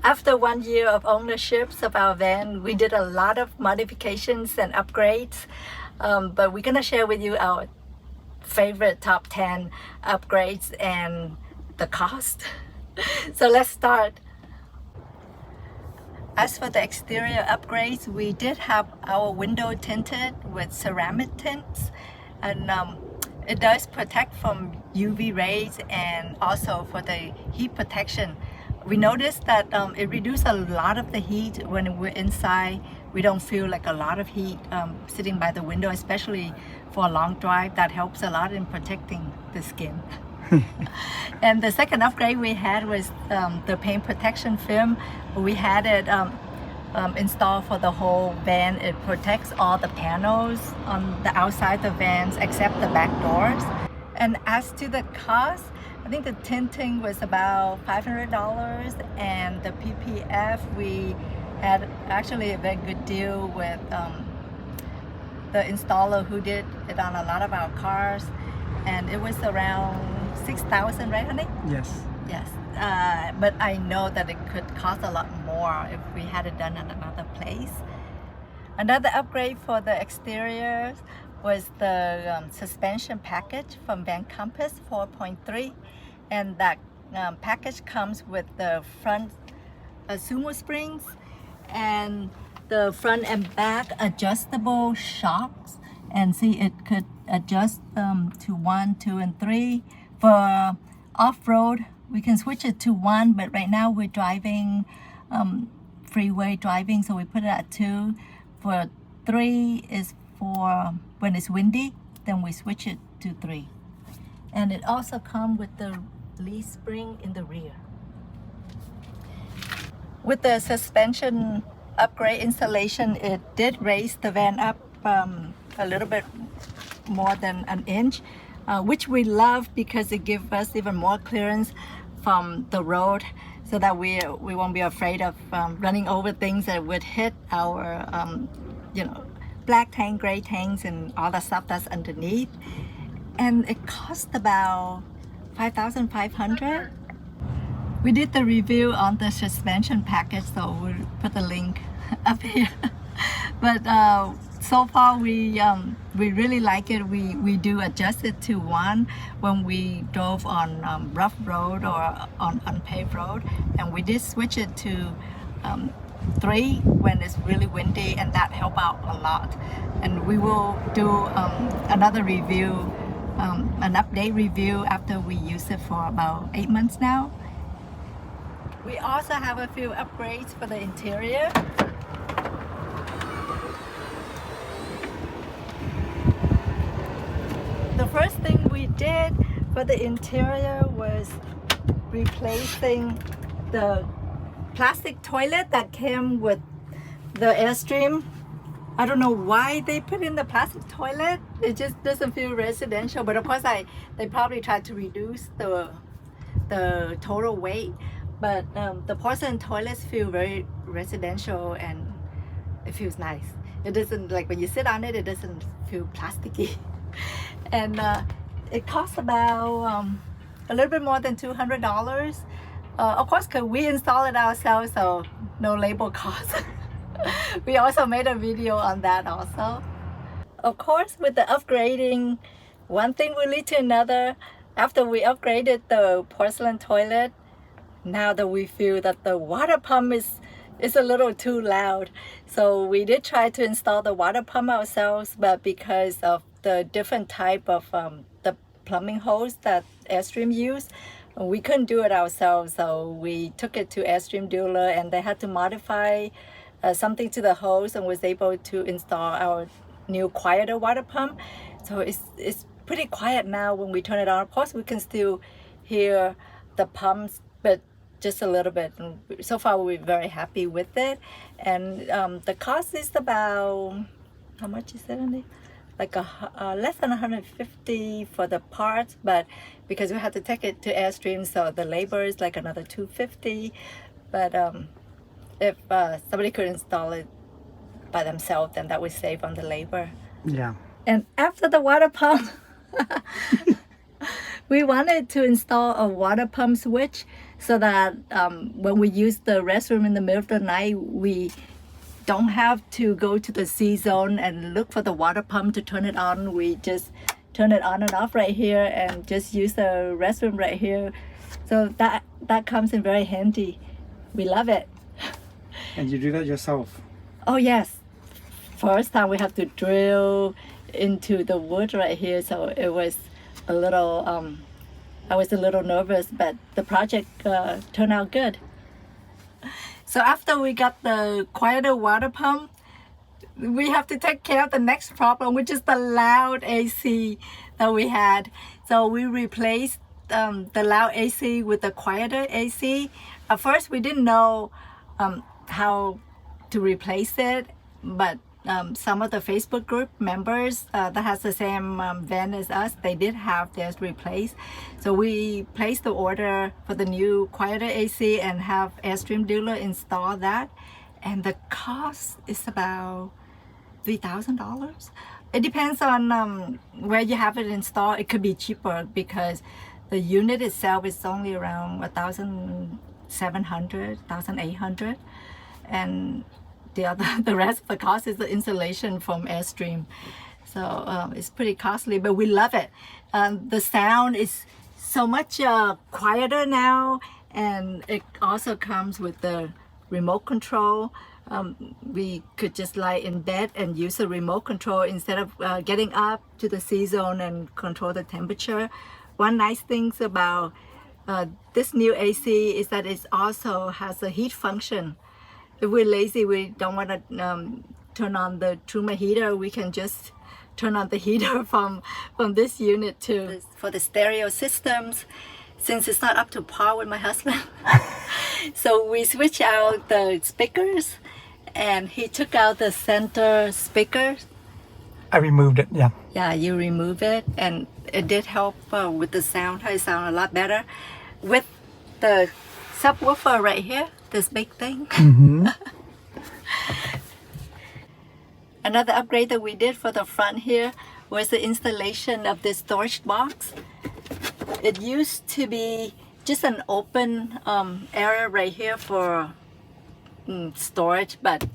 After 1 year of ownership of our van, we did a lot of modifications and upgrades, but we're gonna share with you our favorite top 10 upgrades and the cost. So let's start. As for the exterior upgrades, we did have our window tinted with ceramic tints, and it does protect from UV rays, and also for the heat protection. We noticed that it reduced a lot of the heat when we're inside. We don't feel like a lot of heat sitting by the window, especially for a long drive. That helps a lot in protecting the skin. And the second upgrade we had was the paint protection film. We had it installed for the whole van. It protects all the panels on the outside of the vans except the back doors. And as to the cost, I think the tinting was about $500, and the PPF, we had actually a very good deal with the installer who did it on a lot of our cars, and it was around $6,000, right, honey? Yes. Yes. But I know that it could cost a lot more if we had it done at another place. Another upgrade for the exteriors was the suspension package from Van Compass 4.3, and that package comes with the front sumo springs and the front and back adjustable shocks, and see, it could adjust to 1, 2, and 3. For off-road, we can switch it to 1, but right now we're driving freeway driving, so we put it at 2. For 3 is for when it's windy, then we switch it to 3. And it also comes with the leaf spring in the rear. With the suspension upgrade installation, it did raise the van up a little bit more than an inch, which we love because it gives us even more clearance from the road, so that we won't be afraid of running over things that would hit our black tank, gray tanks, and all the stuff that's underneath. And it cost about $5,500. We did the review on the suspension package, so we'll put the link up here. But so far we really like it. We do adjust it to 1 when we drove on rough road or on unpaved road, and we did switch it to 3 when it's really windy, and that helped out a lot. And we will do another review, an update review after we use it for about 8 months now. We also have a few upgrades for the interior. The first thing we did for the interior was replacing the plastic toilet that came with the Airstream. I don't know why they put in the plastic toilet. It just doesn't feel residential, but of course they probably tried to reduce the total weight. But the porcelain toilets feel very residential, and it feels nice. It doesn't, like when you sit on it, it doesn't feel plasticky. And it costs about a little bit more than $200. Of course, because we install it ourselves, so no labor cost. We also made a video on that also. Of course, with the upgrading, one thing will lead to another. After we upgraded the porcelain toilet, now that we feel that the water pump is a little too loud. So we did try to install the water pump ourselves, but because of the different type of the plumbing hose that Airstream used, we couldn't do it ourselves. So we took it to Airstream dealer, and they had to modify something to the hose, and was able to install our new quieter water pump. So it's pretty quiet now when we turn it on. Of course, we can still hear the pumps, but just a little bit. And so far, we're very happy with it. And the cost is about, how much is it, Andy? Like less than $150 for the parts, but because we had to take it to Airstream, so the labor is like another $250. But if somebody could install it by themselves, then that would save on the labor. Yeah. And after the water pump, we wanted to install a water pump switch so that when we use the restroom in the middle of the night, we don't have to go to the C zone and look for the water pump to turn it on. We just turn it on and off right here and just use the restroom right here. So that comes in very handy. We love it. And you do that yourself? Oh yes. First time we have to drill into the wood right here, so it was a little I was a little nervous, but the project turned out good. So after we got the quieter water pump, we have to take care of the next problem, which is the loud AC that we had. So we replaced the loud AC with the quieter AC. At first we didn't know how to replace it, but some of the Facebook group members that has the same van as us, they did have theirs replaced. So we placed the order for the new quieter AC and have Airstream dealer install that. And the cost is about $3,000. It depends on where you have it installed. It could be cheaper because the unit itself is only around 1,700, 1,800, and the rest of the cost is the installation from Airstream. So it's pretty costly, but we love it. The sound is so much quieter now, and it also comes with the remote control. We could just lie in bed and use a remote control instead of getting up to the C zone and control the temperature. One nice thing about this new AC is that it also has a heat function. If we're lazy, we don't want to turn on the Truma heater, we can just turn on the heater from this unit too. For the stereo systems, since it's not up to par with my husband, so we switch out the speakers, and he took out the center speaker. I removed it, yeah. Yeah, you remove it, and it did help with the sound. It sound a lot better with the subwoofer right here, this big thing. Mm-hmm. Another upgrade that we did for the front here was the installation of this storage box. It used to be just an open area right here for storage, but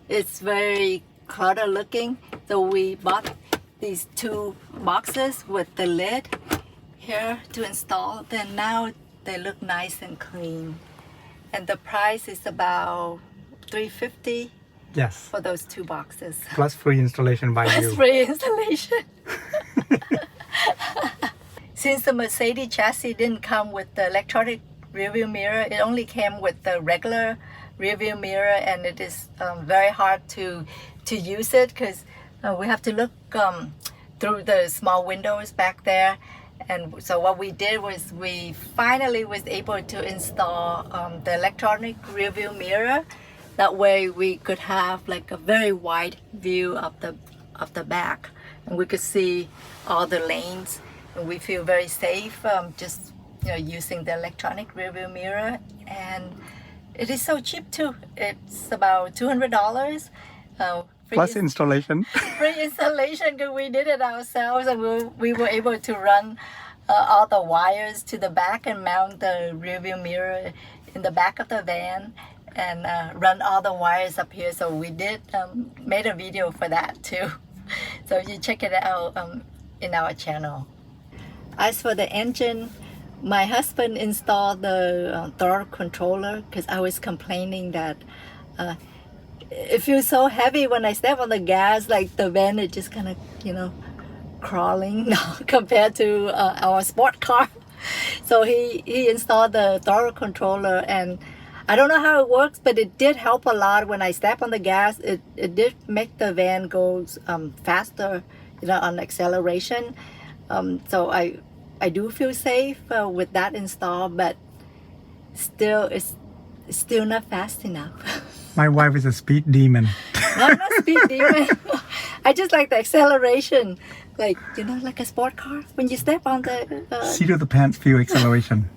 it's very clutter looking. So we bought these two boxes with the lid here to install. Then now they look nice and clean. And the price is about $350. Yes. For those two boxes. Plus free installation by you. Plus free installation. Since the Mercedes chassis didn't come with the electronic rearview mirror, it only came with the regular rearview mirror, and it is very hard to use it because we have to look through the small windows back there. And so what we did was we finally was able to install the electronic rearview mirror. That way we could have like a very wide view of the back, and we could see all the lanes, and we feel very safe just using the electronic rearview mirror. And it is so cheap too. It's about $200. Plus installation. Free installation because we did it ourselves, and we were able to run all the wires to the back and mount the rearview mirror in the back of the van, and run all the wires up here. So we did made a video for that too. So you check it out in our channel. As for the engine, my husband installed the throttle controller because I was complaining that it feels so heavy when I step on the gas, like the van is just kind of crawling compared to our sport car. So he installed the throttle controller, and I don't know how it works, but it did help a lot. When I step on the gas, it did make the van go faster, on acceleration. So I do feel safe with that installed, but still, it's still not fast enough. My wife is a speed demon. I'm not a speed demon. I just like the acceleration, like a sport car. When you step on the seat of the pants feel acceleration.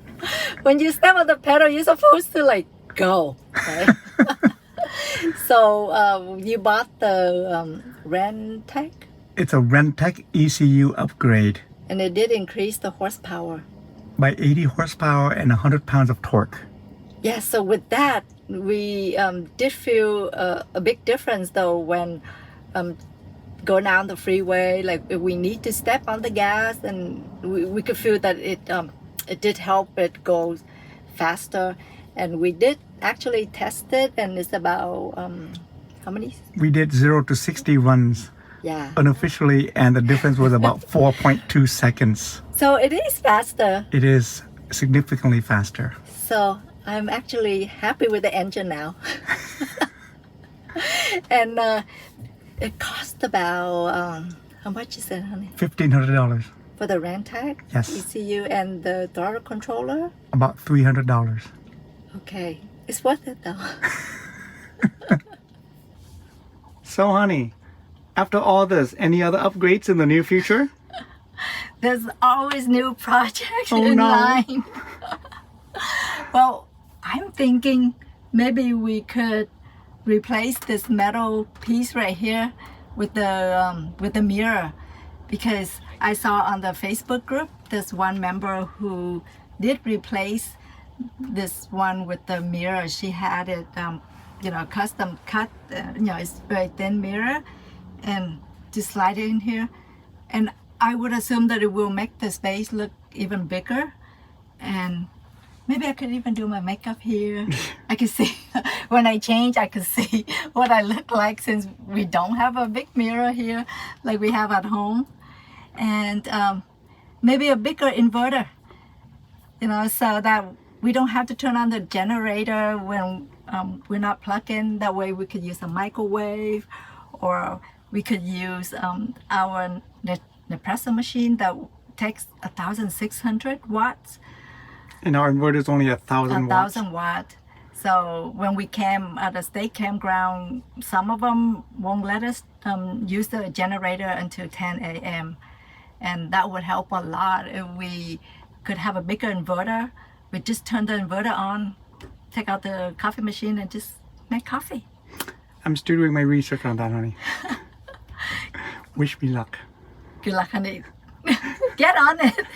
When you step on the pedal, you're supposed to go, right? So you bought the Rentec? It's a Rentec ECU upgrade. And it did increase the horsepower. by 80 horsepower and 100 pounds of torque. Yeah, so with that, we did feel a big difference though when going down the freeway. Like if we need to step on the gas, and we could feel that it did help it go faster. And we did actually test it, and it's about how many? We did 0 to 60 runs Yeah. unofficially, and the difference was about 4.2 seconds. So it is faster. It is significantly faster. So I'm actually happy with the engine now. And it cost about, how much is it, honey? $1,500. For the RAM tag, Yes. ECU, and the throttle controller? About $300. Okay. It's worth it though. So, honey, after all this, any other upgrades in the near future? There's always new projects Oh, in no. line. Well, I'm thinking maybe we could replace this metal piece right here with the mirror, because I saw on the Facebook group there's one member who did replace this one with the mirror. She had it custom cut, it's very thin mirror, and just slide it in here, and I would assume that it will make the space look even bigger. And maybe I could even do my makeup here. I can see when I change, I can see what I look like, since we don't have a big mirror here like we have at home. And maybe a bigger inverter, so that we don't have to turn on the generator when we're not plugged in. That way we could use a microwave, or we could use our Nespresso machine that takes 1,600 watts. And our inverter is only 1,000 watts. 1,000 watt. So when we camp at a state campground, some of them won't let us use the generator until 10 a.m. And that would help a lot if we could have a bigger inverter. We just turn the inverter on, take out the coffee machine, and just make coffee. I'm still doing my research on that, honey. Wish me luck. Good luck, honey. Get on it.